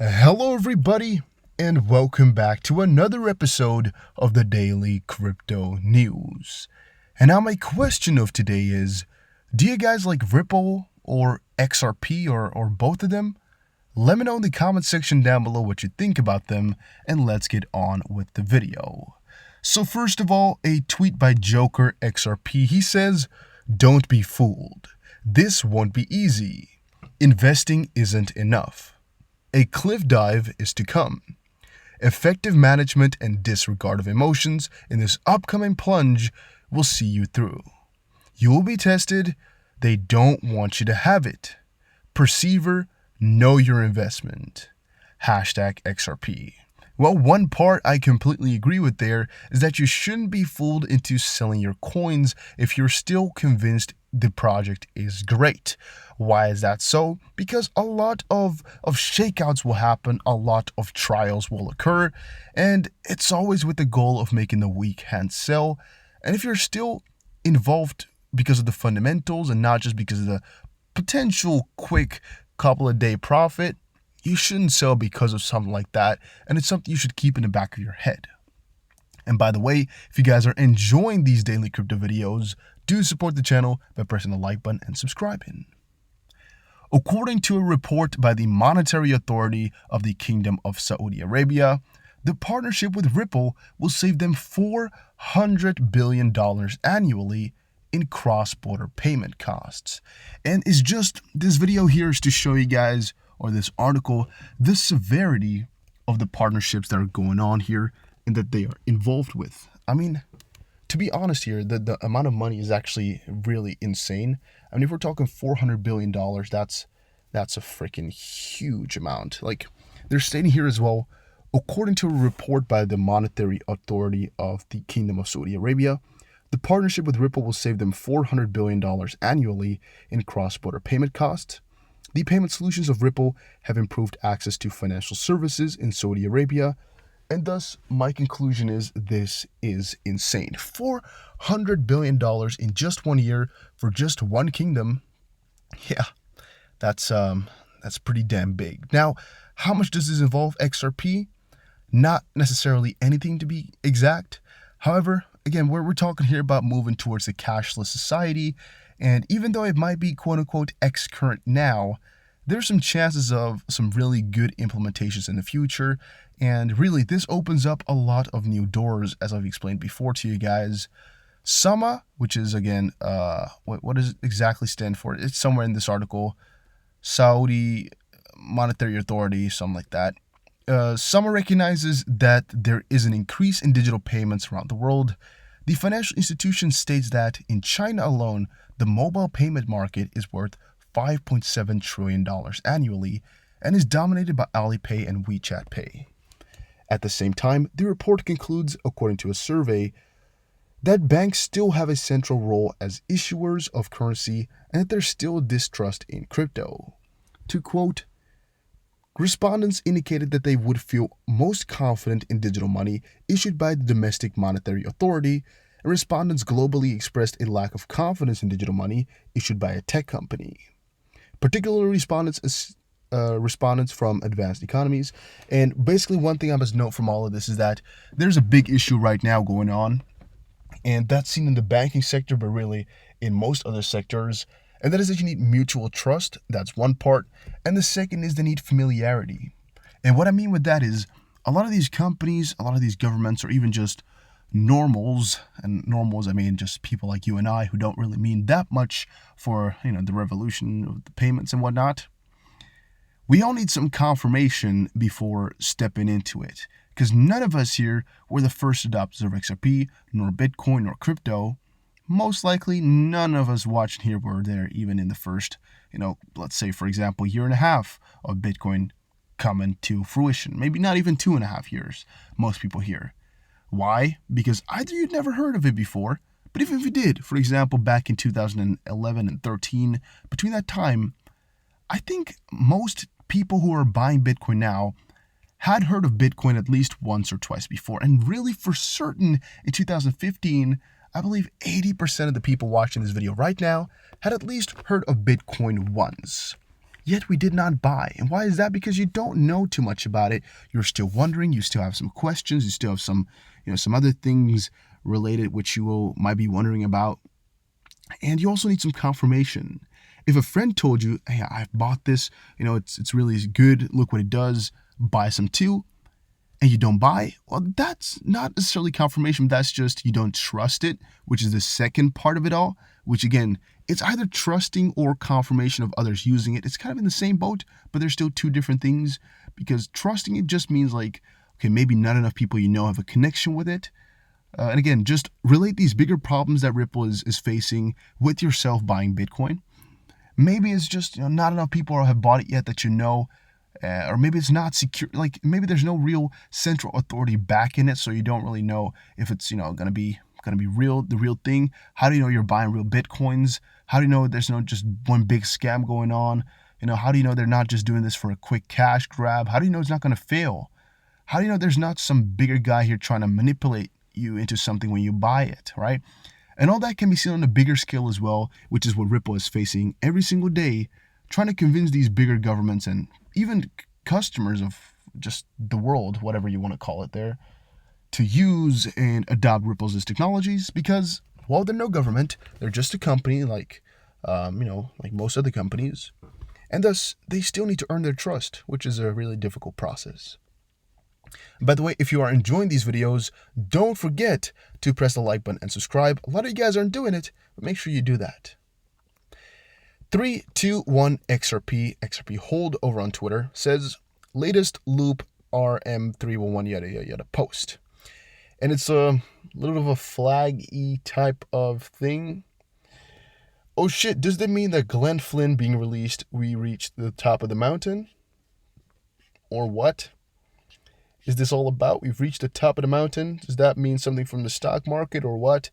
Hello, everybody, and welcome back to another episode of the Daily Crypto News. And now, my question of today is: do you guys like Ripple or XRP or both of them? Let me know in the comment section down below what you think about them, and let's get on with the video. So, first of all, a tweet by Joker XRP. He says, "Don't be fooled. This won't be easy. Investing isn't enough. A cliff dive is to come. Effective management and disregard of emotions in this upcoming plunge will see you through. You will be tested. They don't want you to have it. Perceiver, know your investment." Hashtag XRP. Well, one part I completely agree with there is that you shouldn't be fooled into selling your coins if you're still convinced the project is great. Why is that so? Because a lot of shakeouts will happen, a lot of trials will occur, and it's always with the goal of making the weak hand sell. And if you're still involved because of the fundamentals and not just because of the potential quick couple of day profit, you shouldn't sell because of something like that, and it's something you should keep in the back of your head. And by the way, if you guys are enjoying these daily crypto videos, do support the channel by pressing the like button and subscribing. According to a report by the Monetary Authority of the Kingdom of Saudi Arabia, the partnership with Ripple will save them $400 billion annually in cross-border payment costs. And it's just, this video here is to show you guys, or this article, the severity of the partnerships that are going on here and that they are involved with. I mean, to be honest here, the amount of money is actually really insane. I mean, if we're talking $400 billion, that's a freaking huge amount. Like, they're stating here as well, according to a report by the Monetary Authority of the Kingdom of Saudi Arabia, the partnership with Ripple will save them $400 billion annually in cross-border payment costs. The payment solutions of Ripple have improved access to financial services in Saudi Arabia, and thus my conclusion is this is insane. $400 billion in just 1 year for just one kingdom. Yeah, that's pretty damn big. Now, how much does this involve XRP? Not necessarily anything, to be exact. However, again, we're talking here about moving towards a cashless society, and even though it might be quote-unquote X-current now, there's some chances of some really good implementations in the future, and really this opens up a lot of new doors, as I've explained before to you guys. SAMA, which is again, what does it exactly stand for? It's somewhere in this article. Saudi Monetary Authority, something like that. SAMA recognizes that there is an increase in digital payments around the world. The financial institution states that in China alone, the mobile payment market is worth $5.7 trillion annually and is dominated by Alipay and WeChat Pay. At the same time, the report concludes, according to a survey, that banks still have a central role as issuers of currency and that there's still distrust in crypto. To quote, respondents indicated that they would feel most confident in digital money issued by the domestic monetary authority, and respondents globally expressed a lack of confidence in digital money issued by a tech company. Particularly respondents from advanced economies. And basically one thing I must note from all of this is that there's a big issue right now going on, and that's seen in the banking sector, but really in most other sectors. And that is that you need mutual trust. That's one part. And the second is the need familiarity. And what I mean with that is a lot of these companies, a lot of these governments, or even just normals, and normals I mean just people like you and I who don't really mean that much for, the revolution of the payments and whatnot. We all need some confirmation before stepping into it, because none of us here were the first adopters of XRP, nor Bitcoin, nor crypto. Most likely, none of us watching here were there even in the first, let's say, for example, year and a half of Bitcoin coming to fruition. Maybe not even 2.5 years, most people here. Why? Because either you'd never heard of it before, but even if you did, for example, back in 2011 and 13, between that time, I think most people who are buying Bitcoin now had heard of Bitcoin at least once or twice before. And really, for certain, in 2015, I believe 80% of the people watching this video right now had at least heard of Bitcoin once. yet we did not buy. And why is that? Because you don't know too much about it. You're still wondering, you still have some questions, you still have some, some other things related which might be wondering about. And you also need some confirmation. If a friend told you, hey, I've bought this, it's really good, look what it does, buy some too, and you don't buy, well, that's not necessarily confirmation. That's just you don't trust it, which is the second part of it all, which again, it's either trusting or confirmation of others using it. It's kind of in the same boat, but there's still two different things, because trusting it just means like, okay, maybe not enough people have a connection with it. And again, just relate these bigger problems that Ripple is facing with yourself buying Bitcoin. Maybe it's just not enough people have bought it yet that or maybe it's not secure. Like maybe there's no real central authority back in it, so you don't really know if it's gonna be real, the real thing. How do you know you're buying real Bitcoins? How do you know there's no just one big scam going on? How do you know they're not just doing this for a quick cash grab? How do you know it's not gonna fail? How do you know there's not some bigger guy here trying to manipulate you into something when you buy it, right? And all that can be seen on a bigger scale as well, which is what Ripple is facing every single day, trying to convince these bigger governments and even customers of just the world, whatever you want to call it there, to use and adopt Ripple's technologies because, well, they're no government. They're just a company like most other companies. And thus, they still need to earn their trust, which is a really difficult process. By the way, if you are enjoying these videos, don't forget to press the like button and subscribe. A lot of you guys aren't doing it, but make sure you do that. 321 XRP hold over on Twitter says latest loop RM311 yada yada yada post. And it's a little bit of a flag-y type of thing. Oh shit, does that mean that Glenn Flynn being released, we reached the top of the mountain? Or what? Is this all about? We've reached the top of the mountain? Does that mean something from the stock market or what?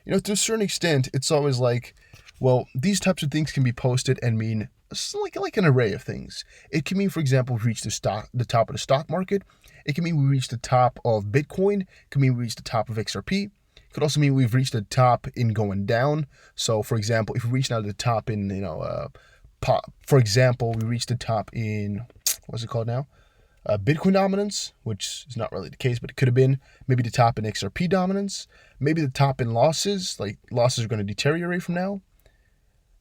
To a certain extent, it's always like, well, these types of things can be posted and mean like an array of things. It can mean, for example, we reached the top of the stock market. It can mean we reached the top of Bitcoin. It can mean we reached the top of XRP. It could also mean we've reached the top in going down. So, for example, if we reach now the top in, for example, we reached the top in, what's it called now? Bitcoin dominance, which is not really the case, but it could have been maybe the top in XRP dominance, maybe the top in losses, like losses are going to deteriorate from now,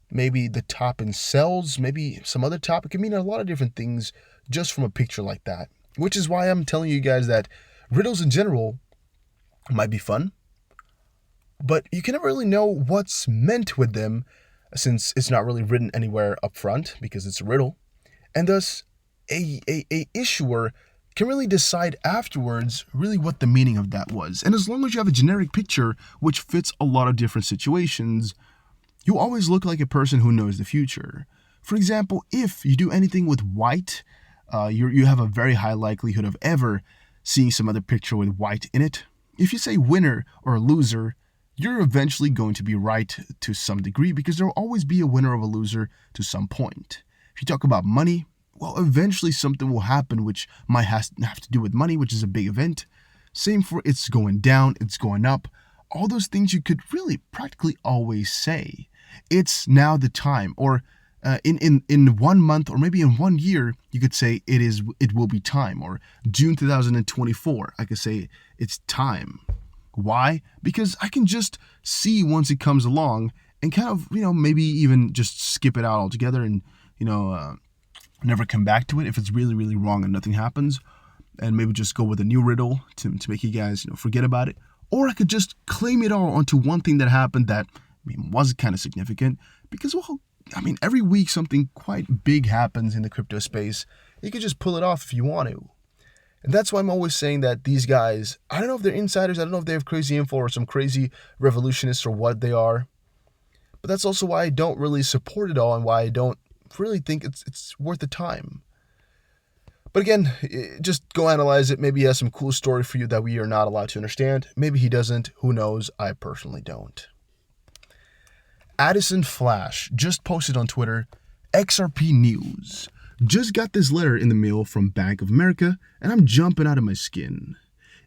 maybe the top in sells, maybe some other top. It can mean a lot of different things just from a picture like that, which is why I'm telling you guys that riddles in general might be fun, but you can never really know what's meant with them since it's not really written anywhere up front because it's a riddle, and thus a issuer can really decide afterwards really what the meaning of that was. And as long as you have a generic picture which fits a lot of different situations, you always look like a person who knows the future. For example, if you do anything with white, you have a very high likelihood of ever seeing some other picture with white in it. If you say winner or loser, you're eventually going to be right to some degree because there will always be a winner or a loser to some point. If you talk about money, well, eventually something will happen which might have to do with money, which is a big event. Same for it's going down, it's going up. All those things you could really practically always say. It's now the time, or in 1 month or maybe in 1 year, you could say it will be time. Or June 2024, I could say it's time. Why? Because I can just see once it comes along and kind of maybe even just skip it out altogether and never come back to it if it's really, really wrong and nothing happens, and maybe just go with a new riddle to make you guys forget about it. Or I could just claim it all onto one thing that happened that was kind of significant because, well, every week something quite big happens in the crypto space. You could just pull it off if you want to. And that's why I'm always saying that these guys, I don't know if they're insiders, I don't know if they have crazy info or some crazy revolutionists or what they are, but that's also why I don't really support it all and why I don't really think it's worth the time. But again, just go analyze it. Maybe he has some cool story for you that we are not allowed to understand. Maybe he doesn't. Who knows? I personally don't. Addison Flash just posted on Twitter, XRP news. Just got this letter in the mail from Bank of America, and I'm jumping out of my skin.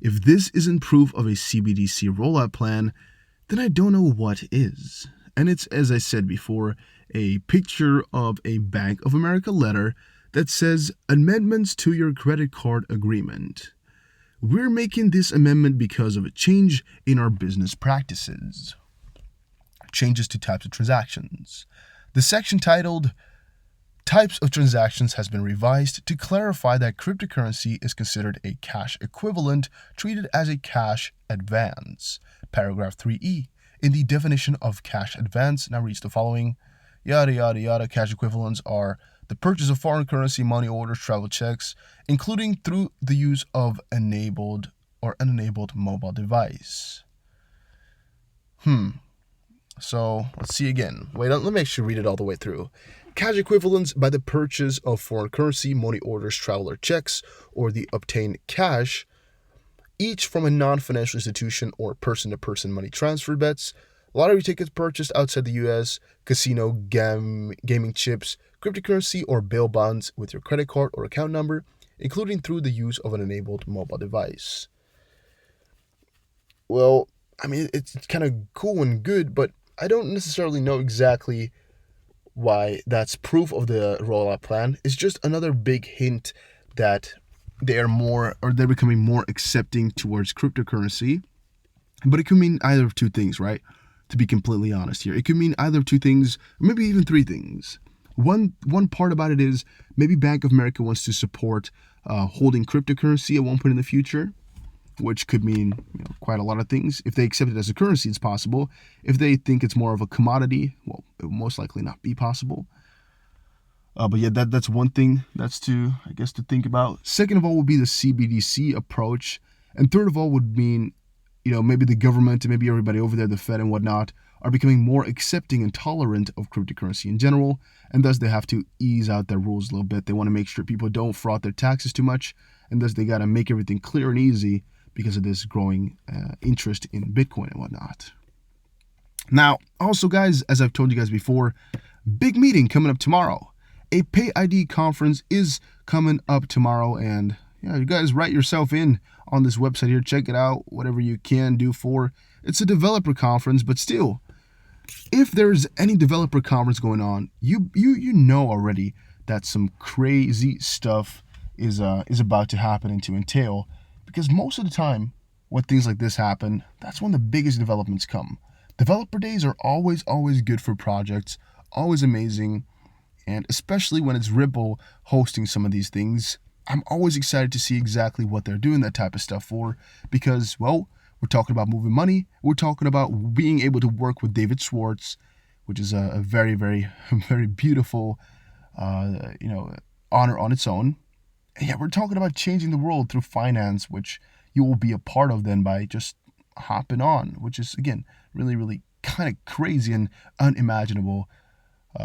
If this isn't proof of a CBDC rollout plan, then I don't know what is. And it's, as I said before, a picture of a Bank of America letter that says amendments to your credit card agreement. We're making this amendment because of a change in our business practices. Changes to types of transactions. The section titled Types of Transactions has been revised to clarify that cryptocurrency is considered a cash equivalent treated as a cash advance. Paragraph 3E in the definition of cash advance now reads the following: yada yada yada. Cash equivalents are the purchase of foreign currency, money orders, travel checks, including through the use of enabled or unenabled mobile device. So let's see again. Wait, let me actually read it all the way through. Cash equivalents by the purchase of foreign currency, money orders, traveler checks, or the obtained cash, each from a non-financial institution or person-to-person money transfer bets, lottery tickets purchased outside the U.S., casino, gaming chips, cryptocurrency, or bail bonds with your credit card or account number, including through the use of an enabled mobile device. Well, I mean, it's kind of cool and good, but I don't necessarily know exactly why that's proof of the rollout plan. It's just another big hint that they're becoming more accepting towards cryptocurrency. But it could mean either of two things, right? To be completely honest here, it could mean either of two things, or maybe even three things. One part about it is maybe Bank of America wants to support holding cryptocurrency at one point in the future, which could mean quite a lot of things. If they accept it as a currency, it's possible. If they think it's more of a commodity, well, it will most likely not be possible. But yeah, that's one thing that's to think about. Second of all would be the CBDC approach. And third of all would mean, maybe the government and maybe everybody over there, the Fed and whatnot, are becoming more accepting and tolerant of cryptocurrency in general. And thus they have to ease out their rules a little bit. They want to make sure people don't fraud their taxes too much. And thus they got to make everything clear and easy because of this growing interest in Bitcoin and whatnot. Now, also guys, as I've told you guys before, big meeting coming up tomorrow. A Pay ID conference is coming up tomorrow, and you guys write yourself in on this website here. Check it out, whatever you can do for. It's a developer conference, but still, if there's any developer conference going on, you know already that some crazy stuff is about to happen and to entail, because most of the time when things like this happen, that's when the biggest developments come. Developer days are always good for projects, always amazing. And especially when it's Ripple hosting some of these things, I'm always excited to see exactly what they're doing that type of stuff for, because, well, we're talking about moving money. We're talking about being able to work with David Schwartz, which is a very, very, very beautiful, honor on its own. And yeah, we're talking about changing the world through finance, which you will be a part of then by just hopping on, which is, again, really, really kind of crazy and unimaginable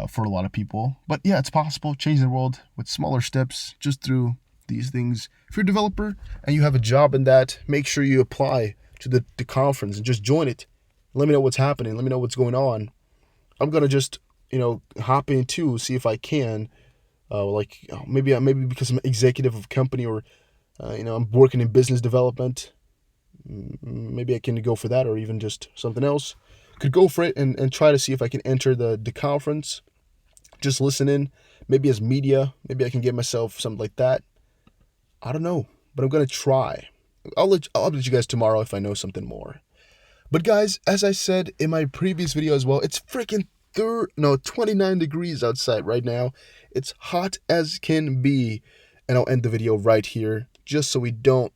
for a lot of people. But yeah, it's possible, changing the world with smaller steps just through these things. If you're a developer and you have a job in that, make sure you apply to the conference and just join it. Let me know what's happening. Let me know what's going on. I'm going to just, hop in too, see if I can. Maybe because I'm an executive of a company, or, I'm working in business development. Maybe I can go for that, or even just something else. Could go for it and try to see if I can enter the conference. Just listen in, maybe as media. Maybe I can get myself something like that. I don't know, but I'm going to try. I'll update you guys tomorrow if I know something more. But guys, as I said in my previous video as well, it's freaking 29 degrees outside right now. It's hot as can be. And I'll end the video right here, just so we don't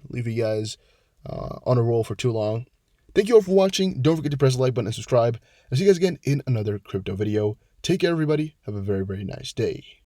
leave you guys on a roll for too long. Thank you all for watching. Don't forget to press the like button and subscribe. I'll see you guys again in another crypto video. Take care, everybody. Have a very, very nice day.